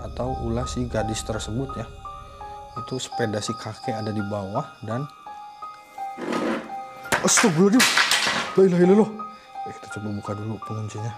atau ulah si gadis tersebut ya. Itu sepeda si kakek ada di bawah dan astagfirullahaladzim, la ilaha illallah. Kita coba buka dulu penguncinya.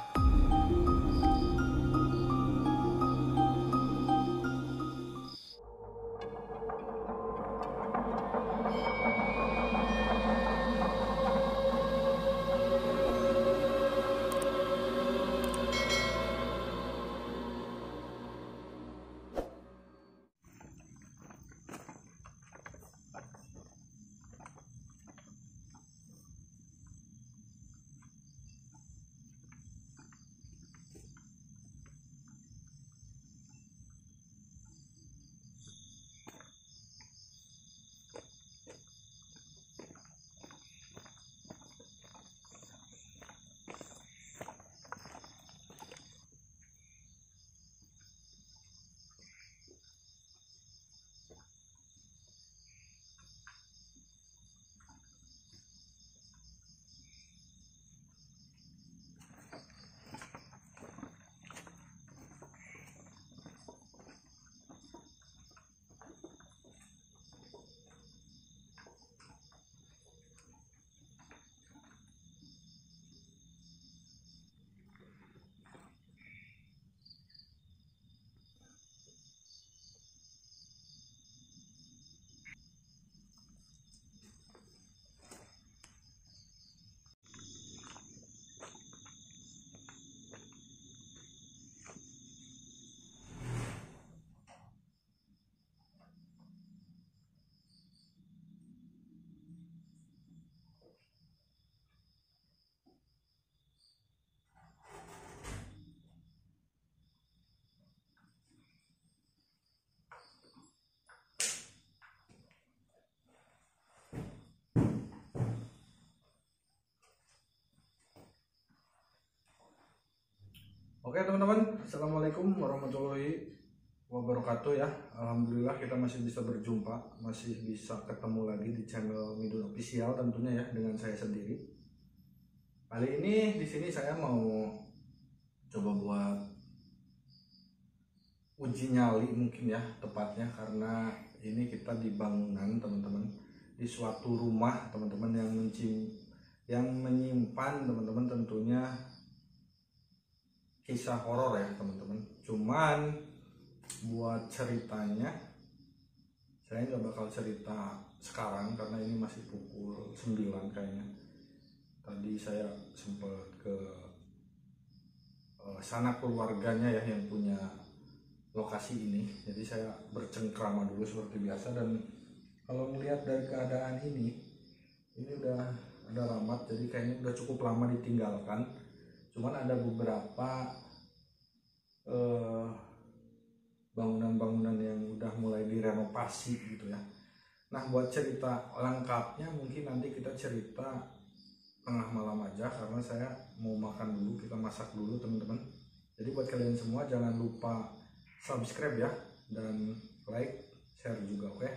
Oke teman-teman, assalamualaikum warahmatullahi wabarakatuh ya. Alhamdulillah kita masih bisa berjumpa, masih bisa ketemu lagi di channel Midun Official tentunya ya, dengan saya sendiri. Kali ini di sini saya mau coba buat uji nyali mungkin ya tepatnya, karena ini kita di bangunan teman-teman, di suatu rumah teman-teman yang menyimpan teman-teman tentunya kisah horor ya teman-teman. Cuman buat ceritanya saya nggak bakal cerita sekarang karena ini masih pukul 9 kayaknya. Tadi saya sempat ke sana keluarganya ya yang punya lokasi ini. Jadi saya bercengkrama dulu seperti biasa, dan kalau melihat dari keadaan ini udah ada ramat, jadi kayaknya udah cukup lama ditinggalkan. Cuman ada beberapa bangunan-bangunan yang udah mulai direnovasi gitu ya. Nah buat cerita lengkapnya mungkin nanti kita cerita tengah malam aja, karena saya mau makan dulu, kita masak dulu teman-teman. Jadi buat kalian semua jangan lupa subscribe ya, dan like, share juga, oke?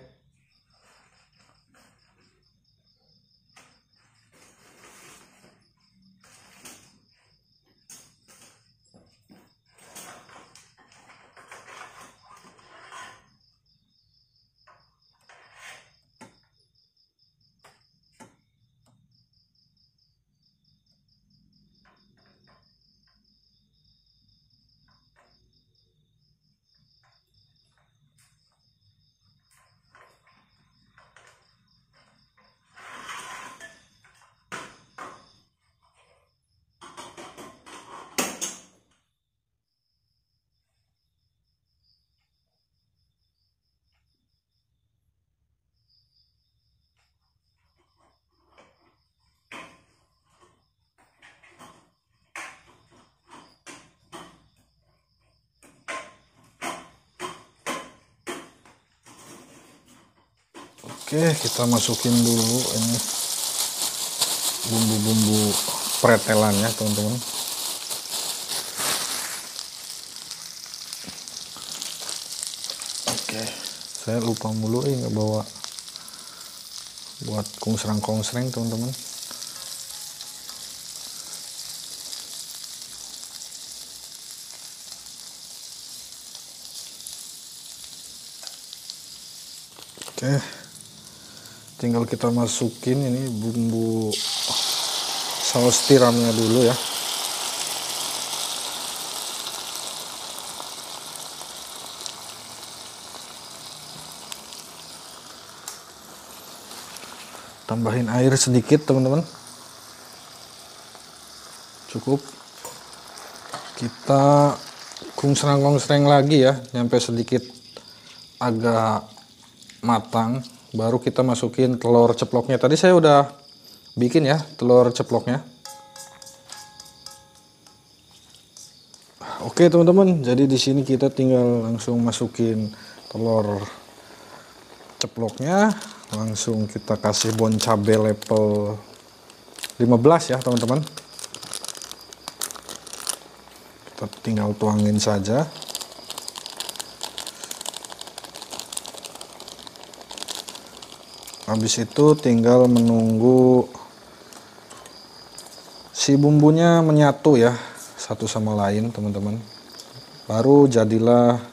Oke, kita masukin dulu ini bumbu-bumbu pretelannya teman-teman. Oke, saya lupa mulu nggak bawa buat kongsreng teman-teman. Oke, tinggal kita masukin ini bumbu saus tiramnya dulu ya. Tambahin air sedikit teman-teman, cukup. Kita kungsreng lagi ya, sampai sedikit agak matang, baru kita masukin telur ceploknya. Tadi saya udah bikin ya telur ceploknya. Oke teman-teman, jadi di sini kita tinggal langsung masukin telur ceploknya, langsung kita kasih bon cabai level 15 ya teman-teman. Kita tinggal tuangin saja. Habis itu tinggal menunggu si bumbunya menyatu ya satu sama lain teman-teman. Baru jadilah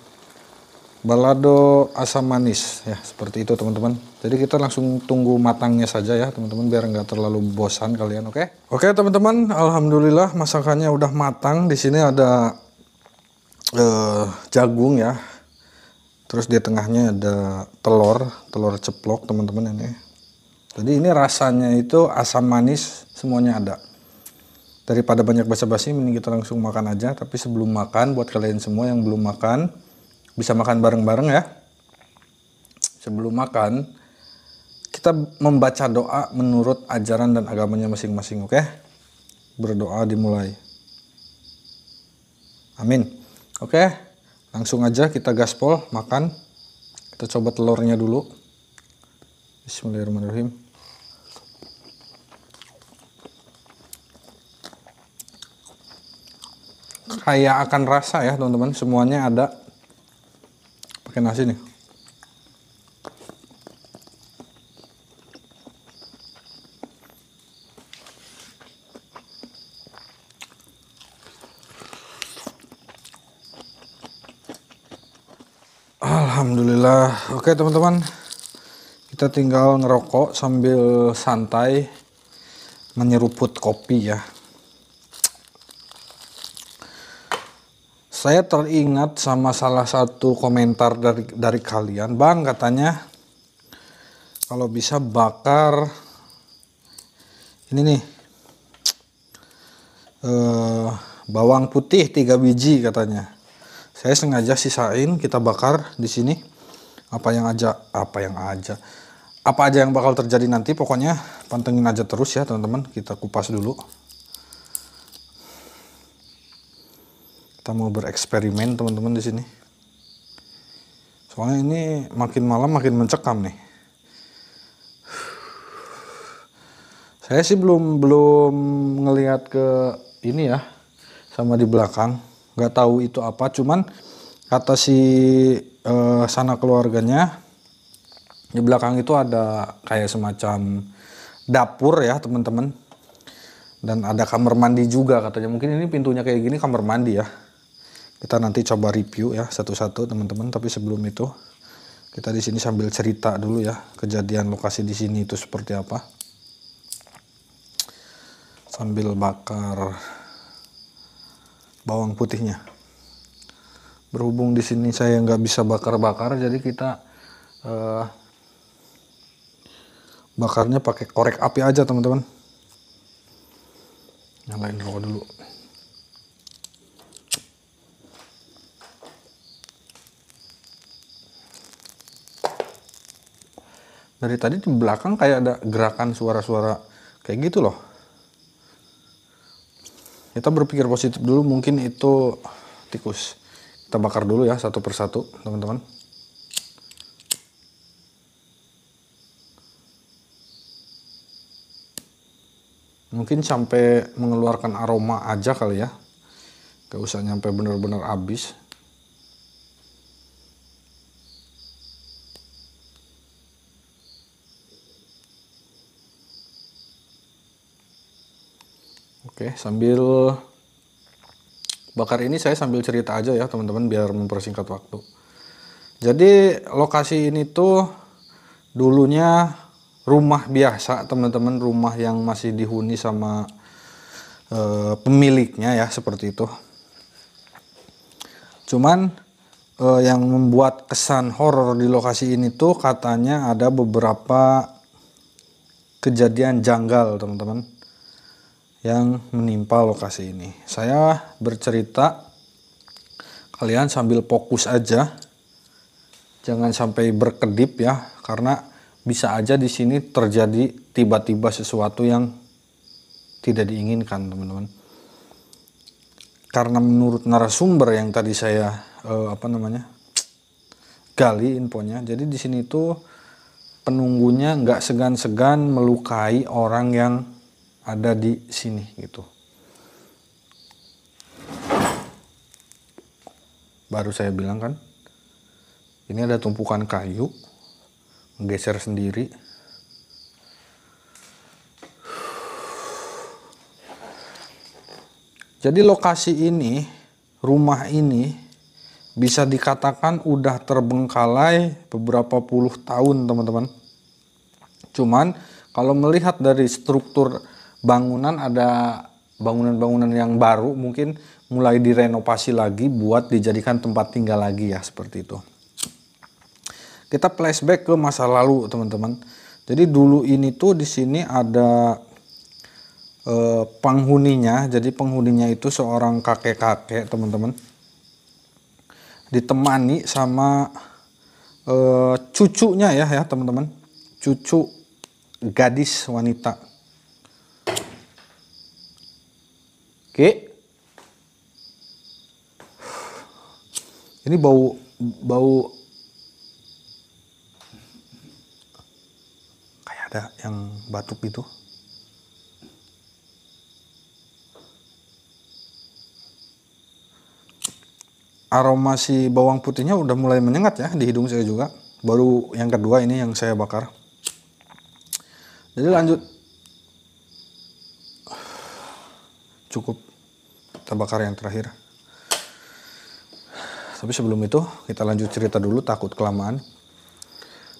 balado asam manis ya, seperti itu teman-teman. Jadi kita langsung tunggu matangnya saja ya teman-teman, biar nggak terlalu bosan kalian. Oke teman-teman, alhamdulillah masakannya udah matang. Di sini ada jagung ya. Terus di tengahnya ada telur ceplok teman-teman ini. Jadi ini rasanya itu asam manis semuanya ada. Daripada banyak basa-basi, mending kita langsung makan aja. Tapi sebelum makan, buat kalian semua yang belum makan, bisa makan bareng-bareng ya. Sebelum makan, kita membaca doa menurut ajaran dan agamanya masing-masing, oke? Berdoa dimulai. Amin. Oke. Langsung aja kita gaspol makan. Kita coba telurnya dulu. Bismillahirrahmanirrahim. Kayak akan rasa ya teman-teman, semuanya ada. Pakai nasi nih. Alhamdulillah. Oke teman-teman, kita tinggal ngerokok sambil santai menyeruput kopi ya. Saya teringat sama salah satu komentar dari kalian, Bang, katanya kalau bisa bakar ini nih bawang putih 3 biji katanya. Saya sengaja sisain, kita bakar di sini. Apa aja yang bakal terjadi nanti, pokoknya pantengin aja terus ya teman-teman. Kita kupas dulu. Kita mau bereksperimen teman-teman di sini. Soalnya ini makin malam makin mencekam nih. Saya sih belum ngelihat ke ini ya, sama di belakang. Nggak tahu itu apa, cuman kata si sana keluarganya di belakang itu ada kayak semacam dapur ya teman-teman, dan ada kamar mandi juga katanya. Mungkin ini pintunya kayak gini kamar mandi ya. Kita nanti coba review ya satu-satu teman-teman. Tapi sebelum itu kita di sini sambil cerita dulu ya kejadian lokasi di sini itu seperti apa, sambil bakar bawang putihnya. Berhubung di sini saya nggak bisa bakar-bakar, jadi kita bakarnya pakai korek api aja teman-teman. Nyalain rokok dulu. Dari tadi di belakang kayak ada gerakan suara-suara kayak gitu loh. Kita berpikir positif dulu, mungkin itu tikus. Kita bakar dulu ya satu persatu teman-teman. Mungkin sampai mengeluarkan aroma aja kali ya. Gak usah nyampe bener-bener habis. Oke, sambil bakar ini saya sambil cerita aja ya teman-teman biar mempersingkat waktu. Jadi lokasi ini tuh dulunya rumah biasa teman-teman, rumah yang masih dihuni sama pemiliknya ya, seperti itu. Cuman yang membuat kesan horor di lokasi ini tuh katanya ada beberapa kejadian janggal teman-teman yang menimpa lokasi ini. Saya bercerita, kalian sambil fokus aja, jangan sampai berkedip ya, karena bisa aja di sini terjadi tiba-tiba sesuatu yang tidak diinginkan teman-teman. Karena menurut narasumber yang tadi saya gali infonya, jadi di sini tuh penunggunya nggak segan-segan melukai orang yang ada di sini gitu. Baru saya bilang kan, ini ada tumpukan kayu, geser sendiri. Jadi lokasi ini, rumah ini bisa dikatakan udah terbengkalai beberapa puluh tahun teman-teman. Cuman kalau melihat dari struktur bangunan, ada bangunan-bangunan yang baru, mungkin mulai direnovasi lagi buat dijadikan tempat tinggal lagi ya, seperti itu. Kita flashback ke masa lalu teman-teman. Jadi dulu ini tuh di sini ada penghuninya. Jadi penghuninya itu seorang kakek-kakek teman-teman, ditemani sama cucunya ya teman-teman, cucu gadis wanita. Oke, ini bau kayak ada yang batuk gitu. Aroma si bawang putihnya udah mulai menyengat ya di hidung saya juga. Baru yang kedua ini yang saya bakar. Jadi lanjut, cukup kita bakar yang terakhir. Tapi sebelum itu kita lanjut cerita dulu, takut kelamaan.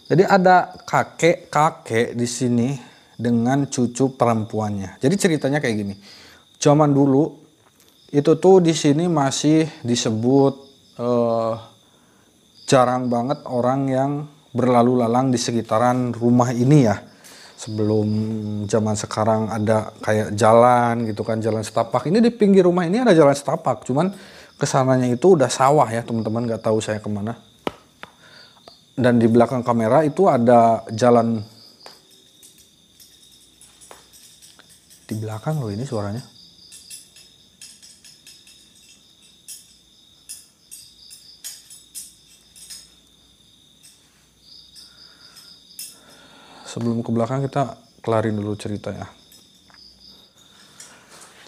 Jadi ada kakek di sini dengan cucu perempuannya. Jadi ceritanya kayak gini. Zaman dulu itu tuh di sini masih disebut jarang banget orang yang berlalu lalang di sekitaran rumah ini ya. Sebelum zaman sekarang ada kayak jalan gitu kan, jalan setapak. Ini di pinggir rumah ini ada jalan setapak, cuman kesananya itu udah sawah ya teman-teman, nggak tahu saya kemana. Dan di belakang kamera itu ada jalan. Di belakang loh ini suaranya. Sebelum ke belakang kita kelarin dulu cerita ya.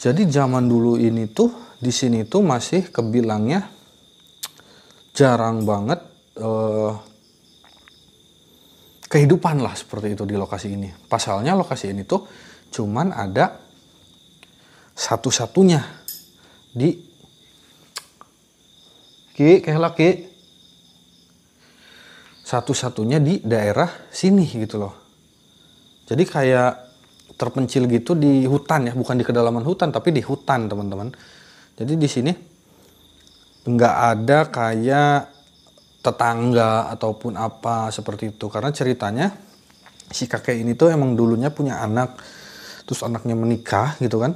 Jadi zaman dulu ini tuh di sini tuh masih kebilangnya jarang banget kehidupan lah seperti itu di lokasi ini. Pasalnya lokasi ini tuh cuman ada satu-satunya di satu-satunya di daerah sini gitu loh. Jadi kayak terpencil gitu di hutan ya, bukan di kedalaman hutan tapi di hutan teman-teman. Jadi di sini nggak ada kayak tetangga ataupun apa seperti itu, karena ceritanya si kakek ini tuh emang dulunya punya anak, terus anaknya menikah gitu kan.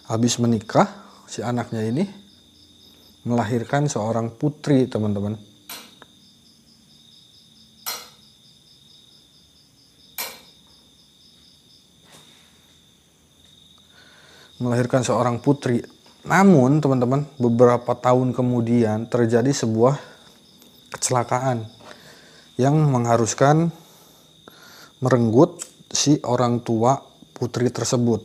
Habis menikah si anaknya ini melahirkan seorang putri teman-teman. Melahirkan seorang putri. Namun teman-teman, beberapa tahun kemudian terjadi sebuah kecelakaan yang mengharuskan merenggut si orang tua putri tersebut.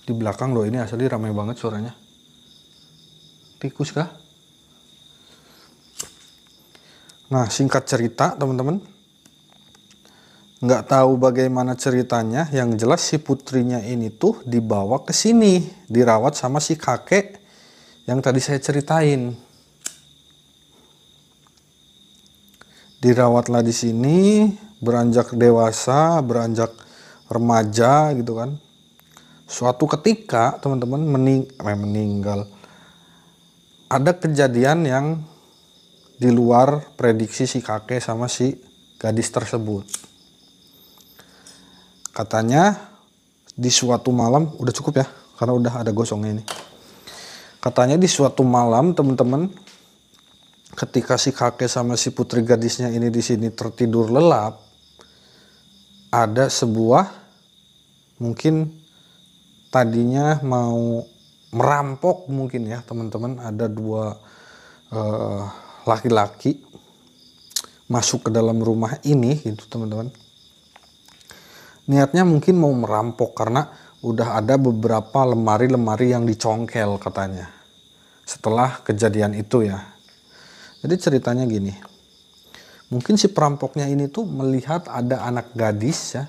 Di belakang loh ini asli ramai banget suaranya. Tikus kah? Nah, singkat cerita teman-teman, nggak tahu bagaimana ceritanya, yang jelas si putrinya ini tuh dibawa ke sini, dirawat sama si kakek yang tadi saya ceritain. Dirawatlah di sini, beranjak dewasa, beranjak remaja gitu kan. Suatu ketika teman-teman meninggal. Ada kejadian yang di luar prediksi si kakek sama si gadis tersebut. Katanya di suatu malam, udah cukup ya, karena udah ada gosongnya ini. Katanya di suatu malam teman-teman, ketika si kakek sama si putri gadisnya ini di sini tertidur lelap, ada sebuah mungkin tadinya mau merampok mungkin ya teman-teman, ada dua laki-laki masuk ke dalam rumah ini gitu teman-teman. Niatnya mungkin mau merampok karena udah ada beberapa lemari-lemari yang dicongkel katanya setelah kejadian itu ya. Jadi ceritanya gini, mungkin si perampoknya ini tuh melihat ada anak gadis ya,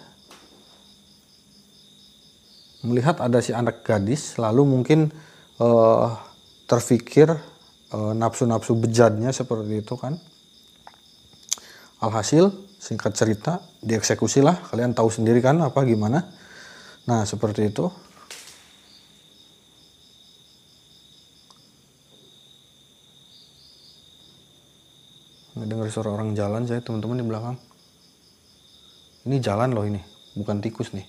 melihat ada si anak gadis, lalu mungkin terfikir nafsu-nafsu bejatnya seperti itu kan. Alhasil singkat cerita dieksekusi lah, kalian tahu sendiri kan apa gimana. Nah seperti itu. Dengar suara orang jalan saya teman-teman di belakang. Ini jalan loh ini, bukan tikus nih.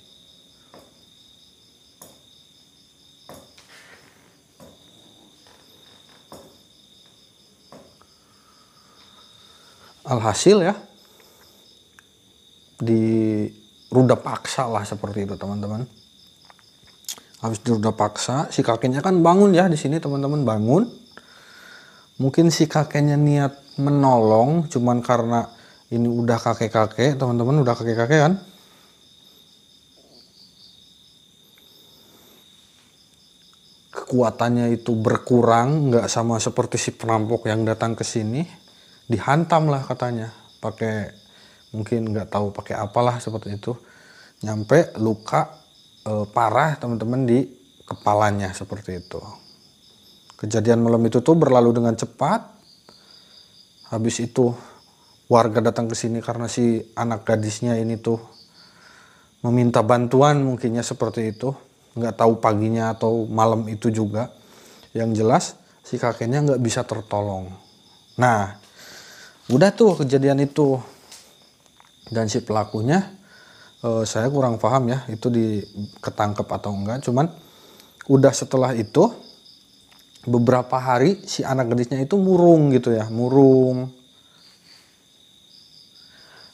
Alhasil ya, diruda paksa lah seperti itu teman-teman. Habis diruda paksa, si kakeknya kan bangun ya di sini teman-teman, bangun. Mungkin si kakeknya niat menolong, cuman karena ini udah kakek-kakek teman-teman, udah kakek-kakek kan. Kekuatannya itu berkurang, nggak sama seperti si perampok yang datang ke sini. Dihantam lah katanya, pakai mungkin nggak tahu pakai apalah seperti itu. Nyampe luka parah teman-teman di kepalanya seperti itu. Kejadian malam itu tuh berlalu dengan cepat. Habis itu warga datang ke sini karena si anak gadisnya ini tuh meminta bantuan mungkinnya seperti itu. Nggak tahu paginya atau malam itu juga. Yang jelas si kakeknya nggak bisa tertolong. Nah udah tuh kejadian itu. Dan si pelakunya saya kurang paham ya itu ketangkep atau enggak. Cuman udah setelah itu beberapa hari si anak gadisnya itu murung gitu ya, murung.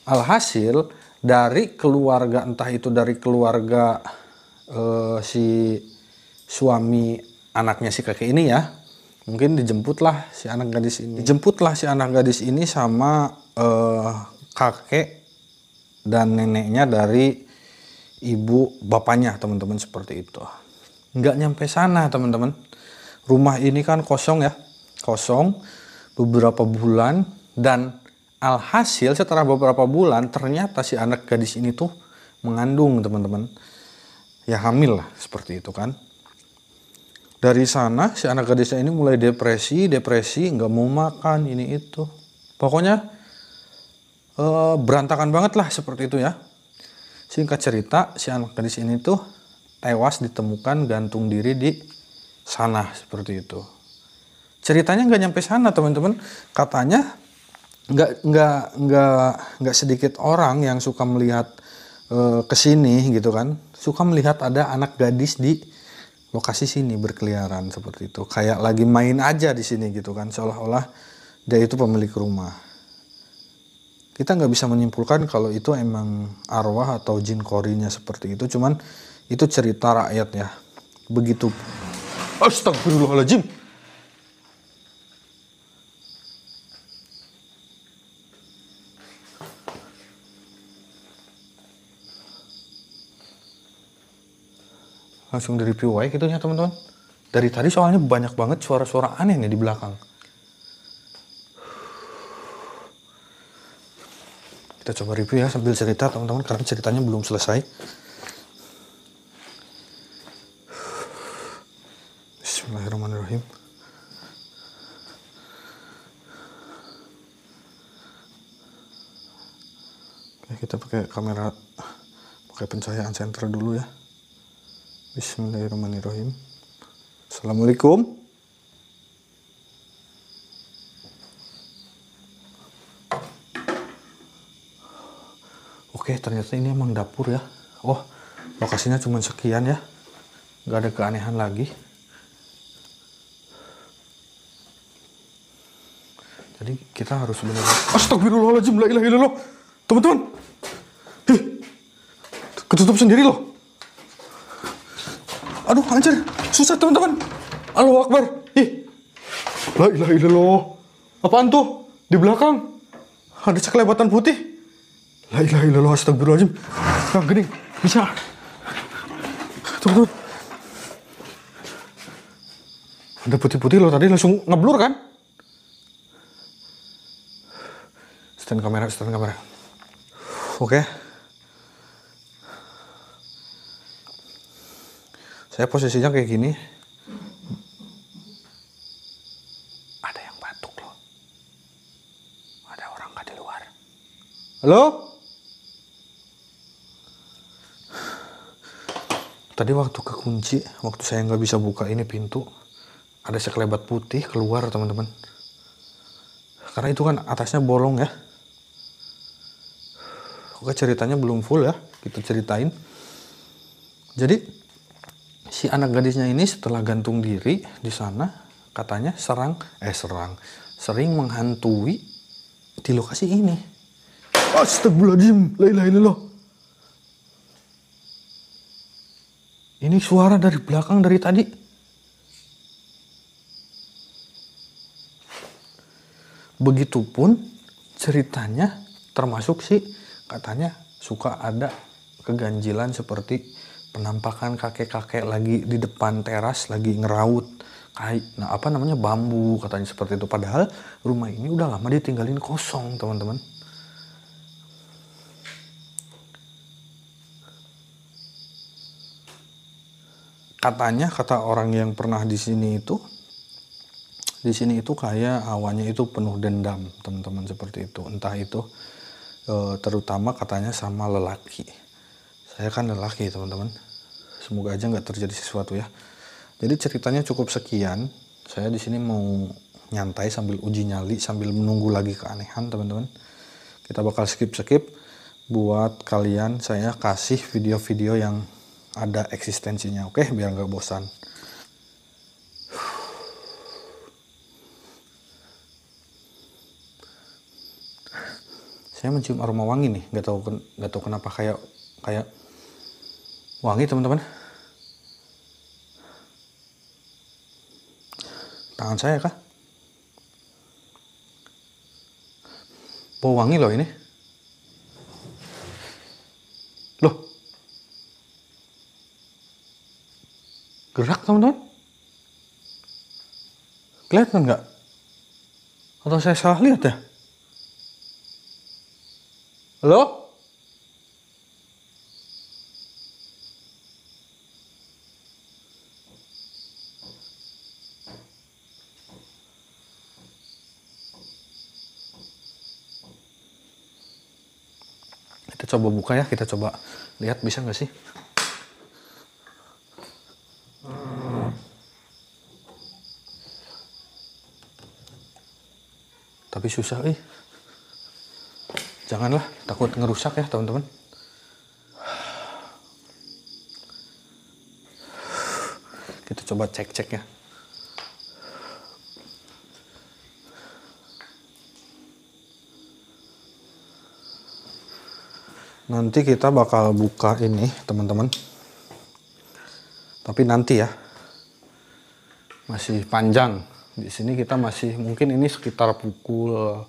Alhasil dari keluarga, entah itu dari keluarga si suami anaknya si kakek ini ya, mungkin dijemputlah si anak gadis ini. Dijemputlah si anak gadis ini sama kakek dan neneknya dari ibu bapaknya teman-teman seperti itu. Nggak nyampe sana teman-teman. Rumah ini kan kosong ya, kosong beberapa bulan, dan alhasil setelah beberapa bulan ternyata si anak gadis ini tuh mengandung teman-teman. Ya hamil lah seperti itu kan. Dari sana si anak gadisnya ini mulai depresi, nggak mau makan ini itu. Pokoknya berantakan banget lah seperti itu ya. Singkat cerita si anak gadis ini tuh tewas ditemukan gantung diri di sana seperti itu. Ceritanya nggak nyampe sana teman-teman. Katanya nggak sedikit orang yang suka melihat kesini gitu kan. Suka melihat ada anak gadis di lokasi sini berkeliaran seperti itu. Kayak lagi main aja di sini gitu kan. Seolah-olah dia itu pemilik rumah. Kita nggak bisa menyimpulkan kalau itu emang arwah atau jin korinya seperti itu. Cuman itu cerita rakyat ya. Begitu. Astagfirullahaladzim. Langsung dari review gitu ya teman-teman. Dari tadi soalnya banyak banget suara-suara aneh nih di belakang. Kita coba review ya sambil cerita teman-teman, karena ceritanya belum selesai. Bismillahirrahmanirrahim. kita pakai kamera, pakai pencahayaan senter dulu ya. Bismillahirrahmanirrahim. Assalamualaikum. Oke, ternyata ini emang dapur ya. Oh, lokasinya cuma sekian ya. Nggak ada keanehan lagi. Jadi kita harus benar-benar... Astagfirullahaladzim, la ilaha illallah. Teman-teman. Ketutup sendiri loh. Aduh, anjir. Susah teman-teman. Allahu Akbar. La ilaha illallah. Apaan tuh? Di belakang. Ada sekelebatan putih. La ilaha illallah, astagfirullahaladzim. Yang gini, bisa. Teman-teman. Ada putih-putih loh, tadi langsung ngeblur kan? Stand kamera. Oke. Saya posisinya kayak gini. Ada yang batuk loh. Ada orang nggak di luar. Halo? Tadi waktu kekunci, waktu saya nggak bisa buka ini pintu, ada sekelebat putih keluar teman-teman. Karena itu kan atasnya bolong ya. Oke, ceritanya belum full ya, kita ceritain. Jadi si anak gadisnya ini setelah gantung diri di sana, katanya sering menghantui di lokasi ini. Astagfirullahaladzim, la ilaha illallah. Ini suara dari belakang dari tadi. Begitupun ceritanya, termasuk sih katanya suka ada keganjilan seperti penampakan kakek-kakek lagi di depan teras lagi ngeraut bambu katanya seperti itu. Padahal rumah ini udah lama ditinggalin kosong teman-teman. Katanya kata orang yang pernah di sini itu kayak awannya itu penuh dendam teman-teman, seperti itu. Entah itu terutama katanya sama lelaki. Saya kan lelaki teman-teman. Semoga aja nggak terjadi sesuatu ya. Jadi ceritanya cukup sekian. Saya di sini mau nyantai sambil uji nyali, sambil menunggu lagi keanehan teman-teman. Kita bakal skip buat kalian. Saya kasih video-video yang ada eksistensinya, oke? Biar nggak bosan. Saya mencium aroma wangi nih, nggak tahu kenapa kayak wangi teman-teman. Tangan saya kah? Bau wangi loh ini. Loh. Gerak teman-teman. Kelihatan nggak? Atau saya salah lihat ya? Halo? Kita coba buka ya, kita coba lihat bisa nggak sih? Tapi susah Janganlah, takut ngerusak ya teman-teman. Kita coba cek ya. Nanti kita bakal buka ini teman-teman. Tapi nanti ya. Masih panjang. Di sini kita masih mungkin ini sekitar pukul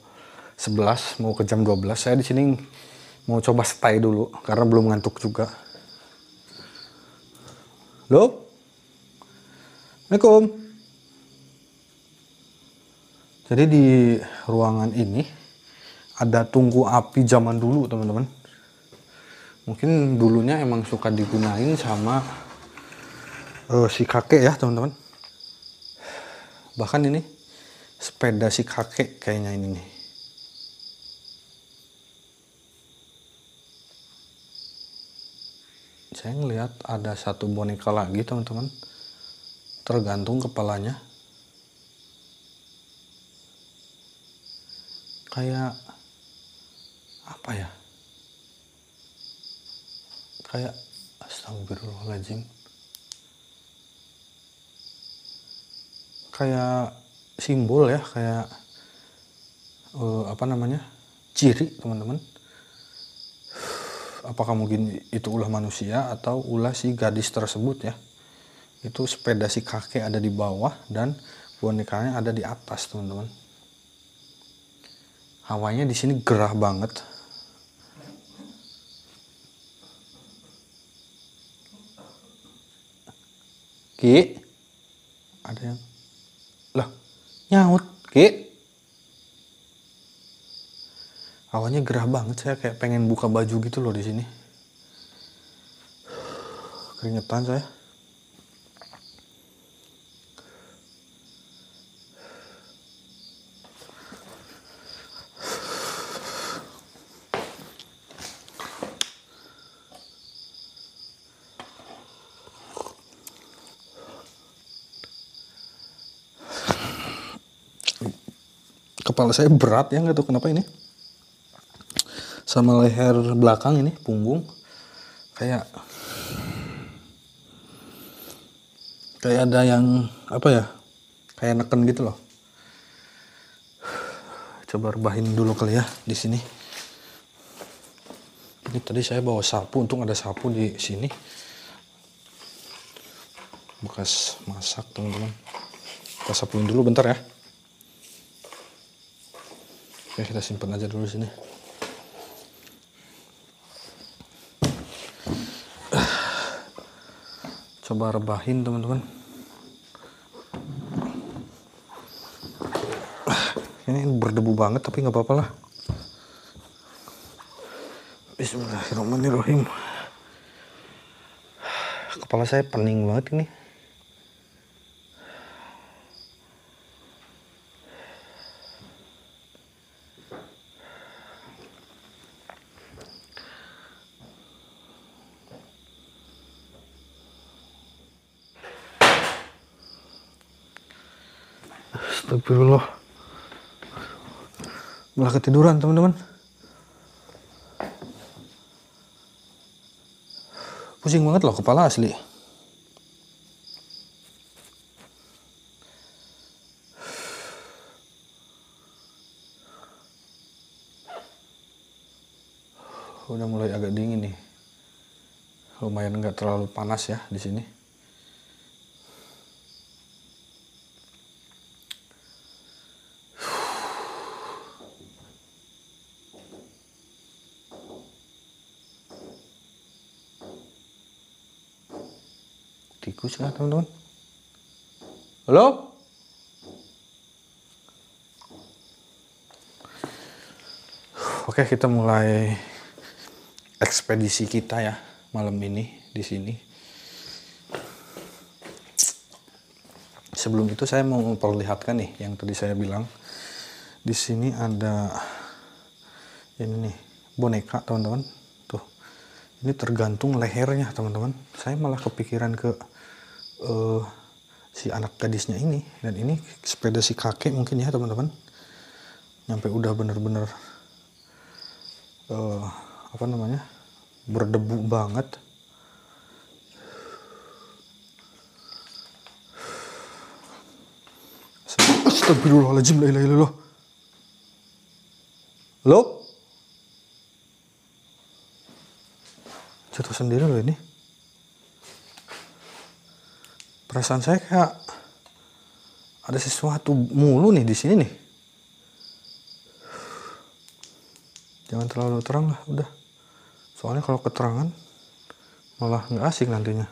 11 mau ke jam 12. Saya di sini mau coba stay dulu karena belum ngantuk juga. Halo? Assalamualaikum. Jadi di ruangan ini ada tungku api zaman dulu teman-teman. Mungkin dulunya emang suka digunain sama si kakek ya teman-teman. Bahkan ini sepeda si kakek kayaknya ini nih. saya ngelihat ada satu boneka lagi teman-teman, tergantung kepalanya. Kayak apa ya? Kayak astagfirullahaladzim. Kayak simbol ya, kayak apa namanya? Ciri teman-teman. Apakah mungkin itu ulah manusia atau ulah si gadis tersebut ya? Itu sepeda si kakek ada di bawah dan bonekanya ada di atas teman-teman. Hawanya di sini gerah banget. Ki, ada yang lah nyaut Ki. Hawanya gerah banget, saya kayak pengen buka baju gitu loh di sini. Keringetan saya. Kepala saya berat ya, nggak tahu kenapa ini. Sama leher belakang ini, punggung kayak ada yang apa ya, kayak neken gitu loh. Coba rebahin dulu kali ya di sini. Ini tadi saya bawa sapu, untung ada sapu di sini, bekas masak teman-teman. Kita sapuin dulu bentar ya. Oke, kita simpan aja dulu sini. Coba rebahin teman-teman. Ini berdebu banget tapi nggak apa-apa lah. Bismillahirrahmanirrahim. Kepala saya pening banget ini. Astagfirullah. Malah ketiduran teman-teman. Pusing banget loh kepala asli. Udah mulai agak dingin nih. Lumayan nggak terlalu panas ya di sini. Tikus ya teman-teman. Halo? Oke, kita mulai ekspedisi kita ya malam ini di sini. Sebelum itu saya mau memperlihatkan nih yang tadi saya bilang. Di sini ada ini nih boneka teman-teman. Tuh. Ini tergantung lehernya teman-teman. Saya malah kepikiran ke si anak gadisnya ini, dan ini sepeda si kakek mungkin ya teman-teman. Nyampe udah bener-bener apa namanya, berdebu banget. Astagfirullahaladzim, la ilaha illallah. Halo? Jatuh sendiri loh ini. Perasaan saya kayak ada sesuatu mulu nih di sini nih. Jangan terlalu terang lah, udah. Soalnya kalau keterangan malah nggak asik nantinya.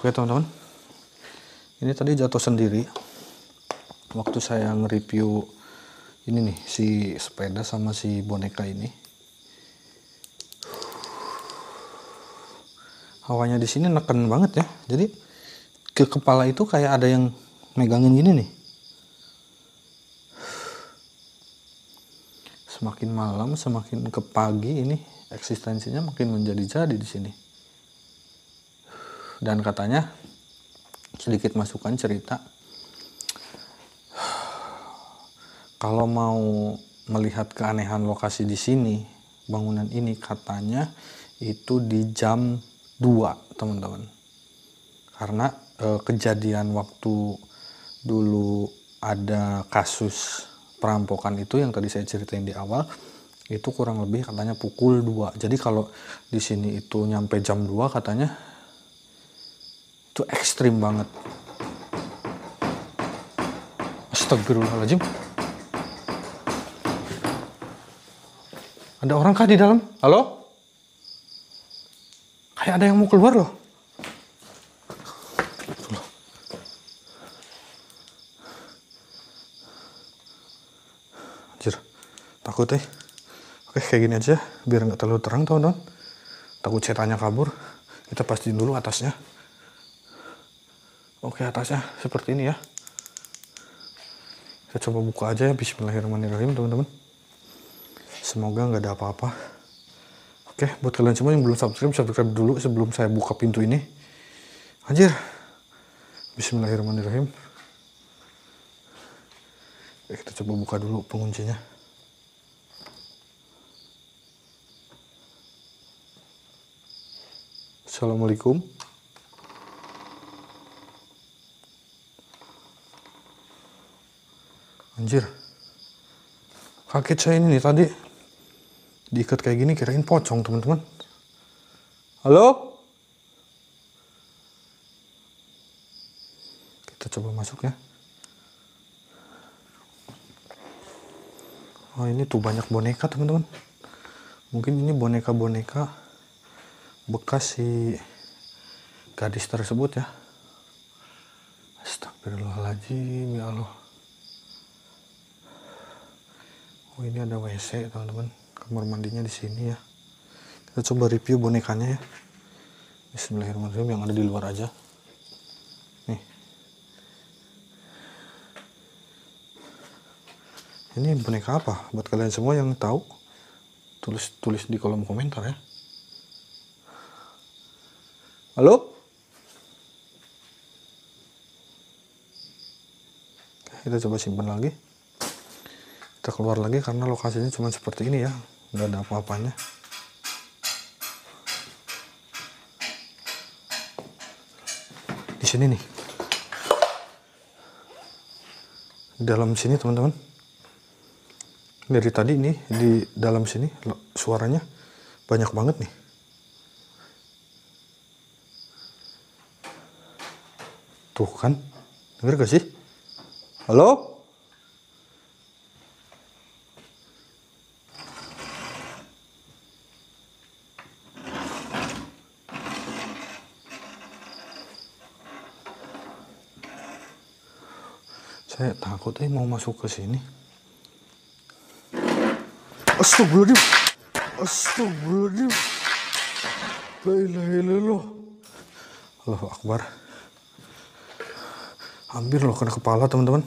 Oke teman-teman, ini tadi jatuh sendiri waktu saya nge-review ini nih, si sepeda sama si boneka ini. Hawanya di sini neken banget ya, jadi ke kepala itu kayak ada yang megangin gini nih. semakin malam, semakin ke pagi ini eksistensinya makin menjadi-jadi di sini. Dan katanya sedikit masukan cerita, kalau mau melihat keanehan lokasi di sini, bangunan ini katanya itu di jam 2, teman-teman. Karena kejadian waktu dulu ada kasus perampokan itu yang tadi saya ceritain di awal, itu kurang lebih katanya pukul 2. Jadi kalau di sini itu nyampe jam 2 katanya itu ekstrim banget. Astagfirullahaladzim. Ada orang kah di dalam? Halo? Kayak ada yang mau keluar loh. Anjir, takut Oke, kayak gini aja biar nggak terlalu terang, teman-teman. Takut setannya kabur. Kita pastiin dulu atasnya. Oke, atasnya seperti ini ya. Kita coba buka aja ya. Bismillahirrahmanirrahim, teman-teman. Semoga nggak ada apa-apa. Oke, buat kalian semua yang belum subscribe dulu sebelum saya buka pintu ini. Anjir. Bismillahirrahmanirrahim. Oke, kita coba buka dulu penguncinya. Assalamualaikum. Anjir. Kaget saya ini nih tadi. Diikat kayak gini kirain pocong, teman-teman. Halo? Kita coba masuk ya. Oh, ini tuh banyak boneka, teman-teman. Mungkin ini boneka-boneka bekas si gadis tersebut ya. Astagfirullahaladzim, ya Allah. Oh, ini ada WC, teman-teman. Kamar mandinya di sini ya. Kita coba review bonekanya ya. Bismillahirrahmanirrahim, yang ada di luar aja. Nih. Ini boneka apa? Buat kalian semua yang tahu, tulis di kolom komentar ya. Halo? Oke, kita coba simpan lagi. Kita keluar lagi karena lokasinya cuma seperti ini ya, nggak ada apa-apanya. Di sini nih, di dalam sini teman-teman. Dari tadi nih di dalam sini suaranya banyak banget nih. Tuh kan, denger gak sih? Halo? Saya takut mau masuk ke sini. Astagfirullahaladzim. Astagfirullahaladzim. La ilaha illallah. Allahu Akbar. Hampir loh kena kepala, teman-teman.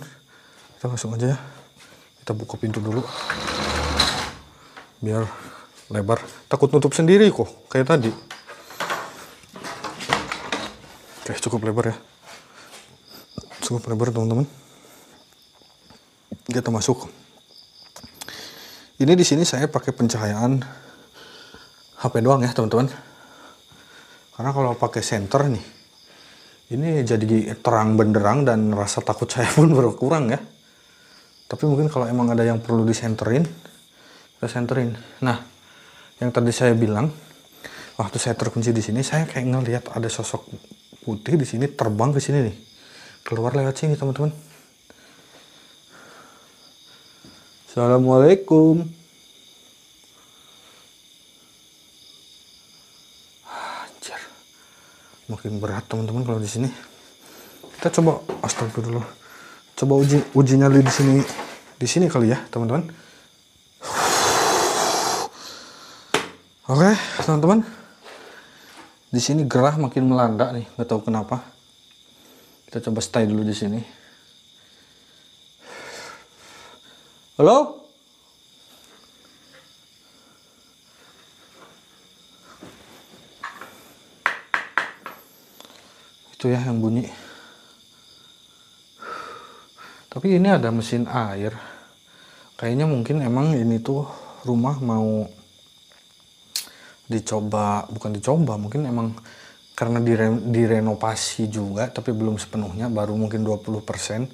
Kita langsung aja ya. Kita buka pintu dulu. Biar lebar. Takut nutup sendiri kok, kayak tadi. Oke, cukup lebar ya. Cukup lebar, teman-teman. Kita masuk. Ini di sini saya pakai pencahayaan HP doang ya, teman-teman. Karena kalau pakai senter nih, ini jadi terang benderang dan rasa takut saya pun berkurang ya. Tapi mungkin kalau emang ada yang perlu disenterin, kita senterin. Nah, yang tadi saya bilang, waktu saya terkunci di sini, saya kayak ngelihat ada sosok putih di sini terbang ke sini nih. Keluar lewat sini, teman-teman. Assalamualaikum. Anjir. Makin berat, teman-teman, kalau di sini. Kita coba, astagfirullah. Coba uji nyali di sini. Di sini kali ya, teman-teman. Oke, teman-teman. Di sini gerah makin melanda nih, nggak tahu kenapa. Kita coba stay dulu di sini. Halo? Itu ya yang bunyi. Tapi ini ada mesin air. Kayaknya mungkin emang ini tuh rumah mau dicoba, bukan dicoba, mungkin emang karena direnovasi juga, tapi belum sepenuhnya, baru mungkin 20%.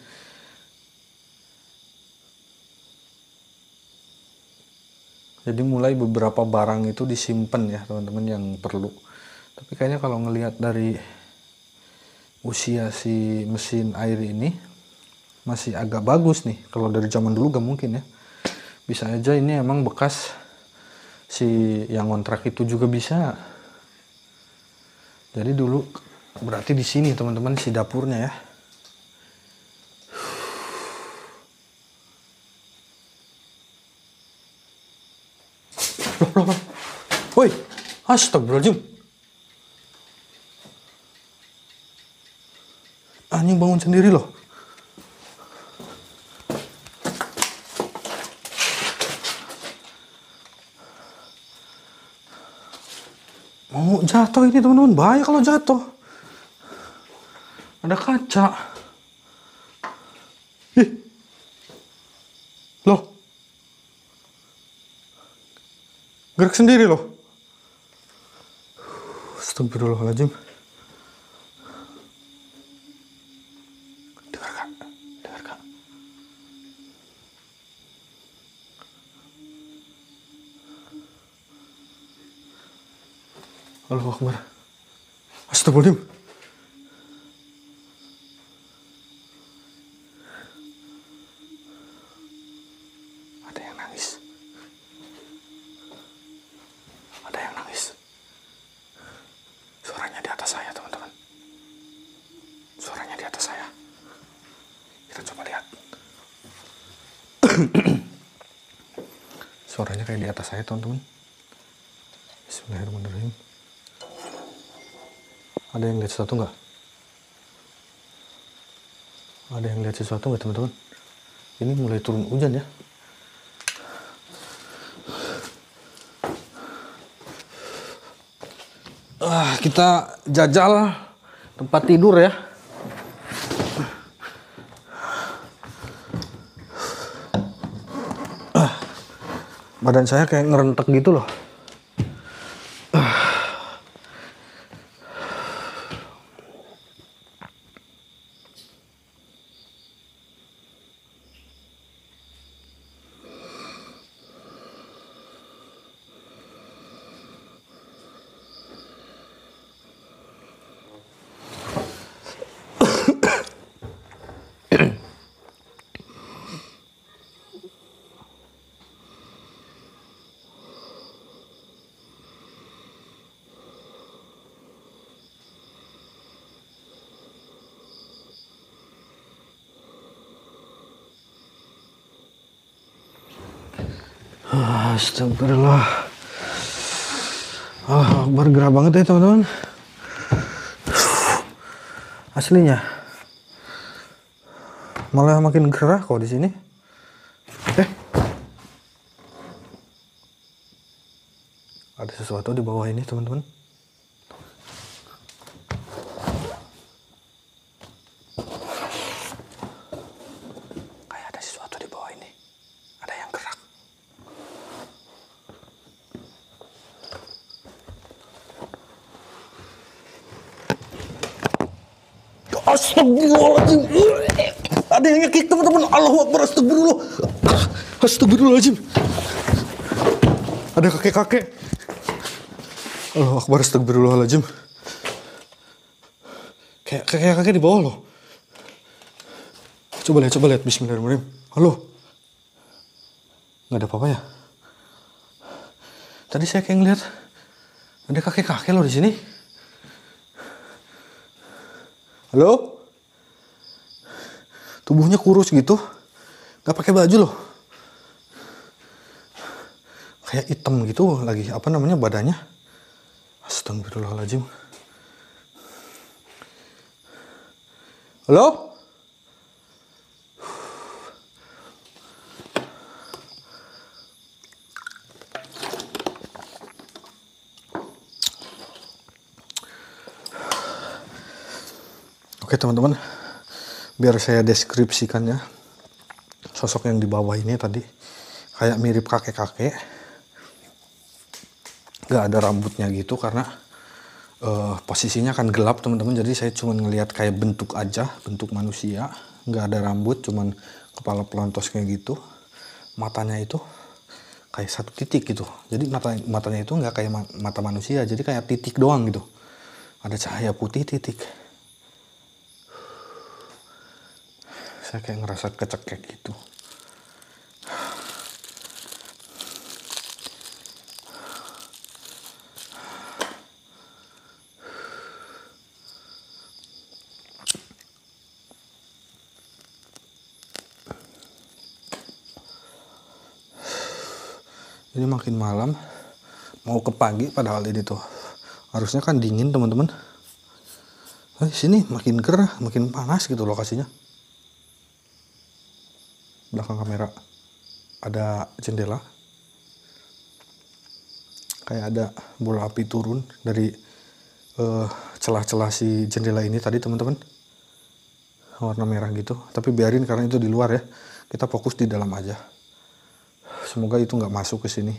Jadi mulai beberapa barang itu disimpan ya teman-teman yang perlu. Tapi kayaknya kalau ngelihat dari usia si mesin air ini masih agak bagus nih. Kalau dari zaman dulu gak mungkin ya. Bisa aja ini emang bekas si yang kontrak itu juga bisa. Jadi dulu berarti di sini teman-teman si dapurnya ya. Loh. Woi, astagfirullahaladzim. Anjing bangun sendiri loh. Mau jatuh ini teman-teman, bahaya kalau jatuh. Ada kaca. Ih. Loh. Gerak sendiri loh. Astagfirullahaladzim. Dengar kak. Allahu Akbar. Astagfirullahaladzim. Ada yang nangis. Suaranya di atas saya teman-teman. Suaranya di atas saya. Kita coba lihat. Suaranya kayak di atas saya teman-teman. Bismillahirrahmanirrahim. Ada yang lihat sesuatu nggak? Ada yang lihat sesuatu nggak teman-teman? Ini mulai turun hujan ya. Kita jajal tempat tidur ya. Badan saya kayak ngerentek gitu loh. Astagfirullah. Bergerak banget ya teman-teman. Aslinya malah makin gerah kok di sini. Ada sesuatu di bawah ini teman-teman. Kayak ada sesuatu di bawah ini. Ada yang gerak. Astagfirullahaladzim. Ada yang ngekik teman-teman. Allahu Akbar. Astagfirullah. Astagfirullahaladzim. Ada kakek-kakek. Allahu Akbar. Astagfirullahaladzim. Kayak kakek-kakek di bawah loh. Coba lihat. Bismillahirrahmanirrahim. Halo. Nggak ada apa-apa ya? Tadi saya kayak ngeliat ada kakek-kakek loh di sini. Halo? Tubuhnya kurus gitu. Nggak pakai baju loh. Kayak hitam gitu lagi, apa namanya, badannya. Astagfirullahaladzim. Halo? Oke teman-teman, biar saya deskripsikan ya. Sosok yang di bawah ini tadi kayak mirip kakek-kakek, gak ada rambutnya gitu karena posisinya kan gelap teman-teman, jadi saya cuma ngelihat kayak bentuk aja, bentuk manusia, nggak ada rambut, cuman kepala pelontos kayak gitu. Matanya itu kayak satu titik gitu, jadi matanya itu nggak kayak mata manusia, jadi kayak titik doang gitu, ada cahaya putih titik. Saya kayak ngerasa kecekek gitu. Ini makin malam, mau ke pagi, padahal ini tuh harusnya kan dingin teman-teman. Sini makin gerah, makin panas gitu lokasinya. Belakang kamera ada jendela, kayak ada bola api turun dari celah-celah si jendela ini tadi teman-teman, warna merah gitu. Tapi biarin karena itu di luar ya, kita fokus di dalam aja. Semoga itu nggak masuk ke sini.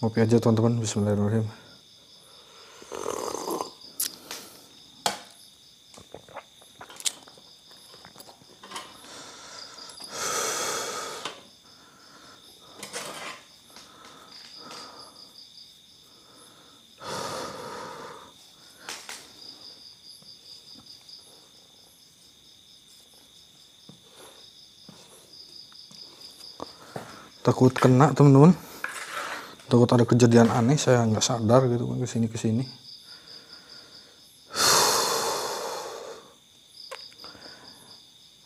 Ngopi aja teman-teman, bismillahirrahmanirrahim. Takut kena teman-teman, takut ada kejadian aneh, saya nggak sadar gitu kan kesini.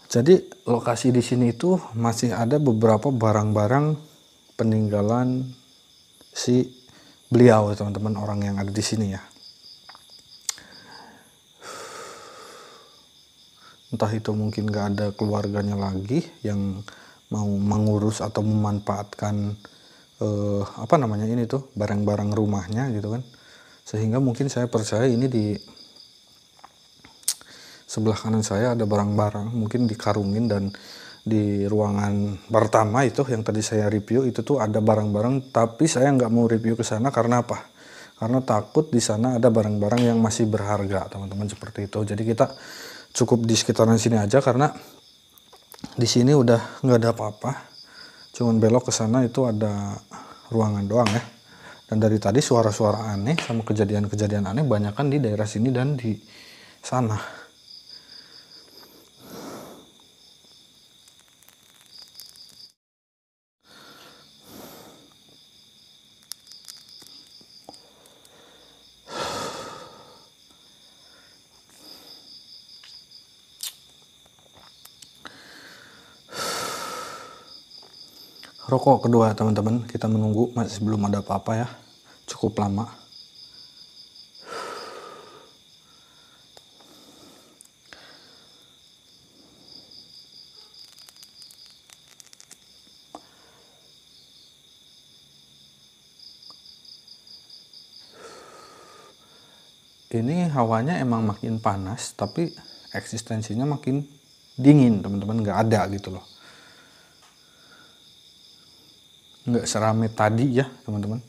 Jadi lokasi di sini itu masih ada beberapa barang-barang peninggalan si beliau teman-teman, orang yang ada di sini ya. Entah itu mungkin nggak ada keluarganya lagi yang mau mengurus atau memanfaatkan ini tuh barang-barang rumahnya gitu kan, sehingga mungkin saya percaya ini di sebelah kanan saya ada barang-barang mungkin dikarungin, dan di ruangan pertama itu yang tadi saya review itu tuh ada barang-barang, tapi saya nggak mau review ke sana karena apa? Karena takut di sana ada barang-barang yang masih berharga teman-teman, seperti itu. Jadi kita cukup di sekitaran sini aja karena di sini udah nggak ada apa-apa, cuman belok ke sana itu ada ruangan doang ya. Dan dari tadi suara-suara aneh sama kejadian-kejadian aneh banyak kan di daerah sini dan di sana. Rokok kedua teman-teman, kita menunggu, masih belum ada apa-apa ya, cukup lama. Ini hawanya emang makin panas, tapi eksistensinya makin dingin teman-teman, nggak ada gitu loh. Nggak serame tadi ya teman-teman.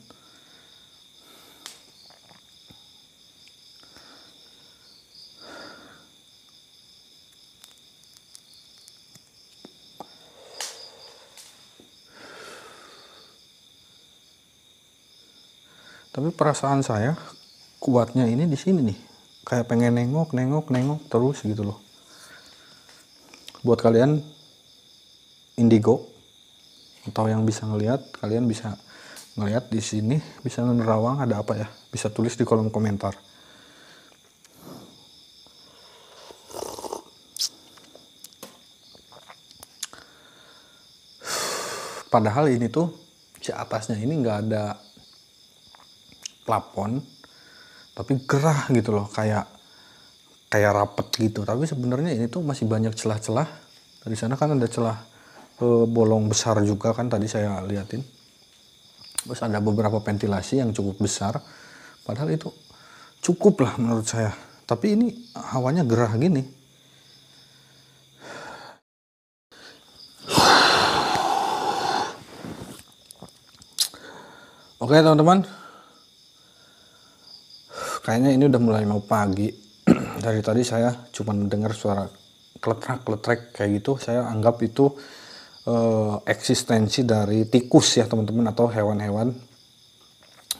Tapi perasaan saya kuatnya ini di sini nih, kayak pengen nengok terus gitu loh. Buat kalian indigo atau yang bisa ngelihat, kalian bisa ngelihat di sini, bisa nerawang ada apa ya, bisa tulis di kolom komentar. Padahal ini tuh si atasnya ini nggak ada plafon, tapi gerah gitu loh, kayak rapet gitu. Tapi sebenarnya ini tuh masih banyak celah-celah Dari sana kan ada celah bolong besar juga kan tadi saya liatin. Terus ada beberapa ventilasi yang cukup besar. Padahal itu cukup lah menurut saya. Tapi ini hawanya gerah gini. Oke teman-teman. Kayaknya ini udah mulai mau pagi. Dari tadi saya cuma mendengar suara kletrak-kletrek kayak gitu. Saya anggap itu eksistensi dari tikus ya teman-teman, atau hewan-hewan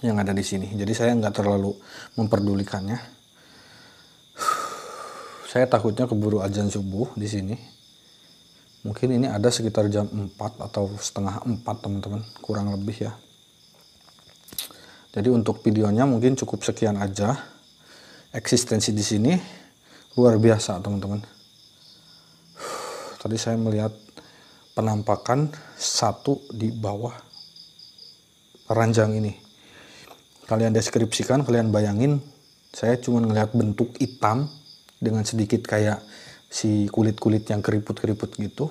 yang ada di sini. Jadi saya nggak terlalu memperdulikannya. Saya takutnya keburu azan subuh di sini. Mungkin ini ada sekitar jam 4 atau setengah 4 teman-teman, kurang lebih ya. Jadi untuk videonya mungkin cukup sekian aja. Eksistensi di sini luar biasa teman-teman. Tadi saya melihat penampakan satu di bawah ranjang ini. Kalian deskripsikan, kalian bayangin, saya cuma ngelihat bentuk hitam dengan sedikit kayak si kulit-kulit yang keriput-keriput gitu.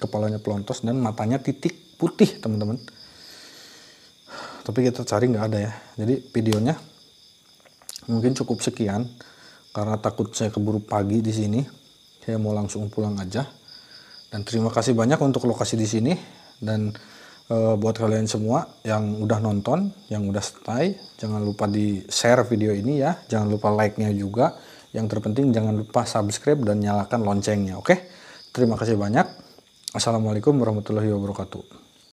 Kepalanya pelontos dan matanya titik putih teman-teman. Tapi kita cari nggak ada ya. Jadi videonya mungkin cukup sekian karena takut saya keburu pagi di sini. Saya mau langsung pulang aja. Dan terima kasih banyak untuk lokasi di sini, dan buat kalian semua yang udah nonton, yang udah stay, jangan lupa di share video ini ya, jangan lupa like-nya juga. Yang terpenting jangan lupa subscribe dan nyalakan loncengnya, oke? Terima kasih banyak. Assalamualaikum warahmatullahi wabarakatuh.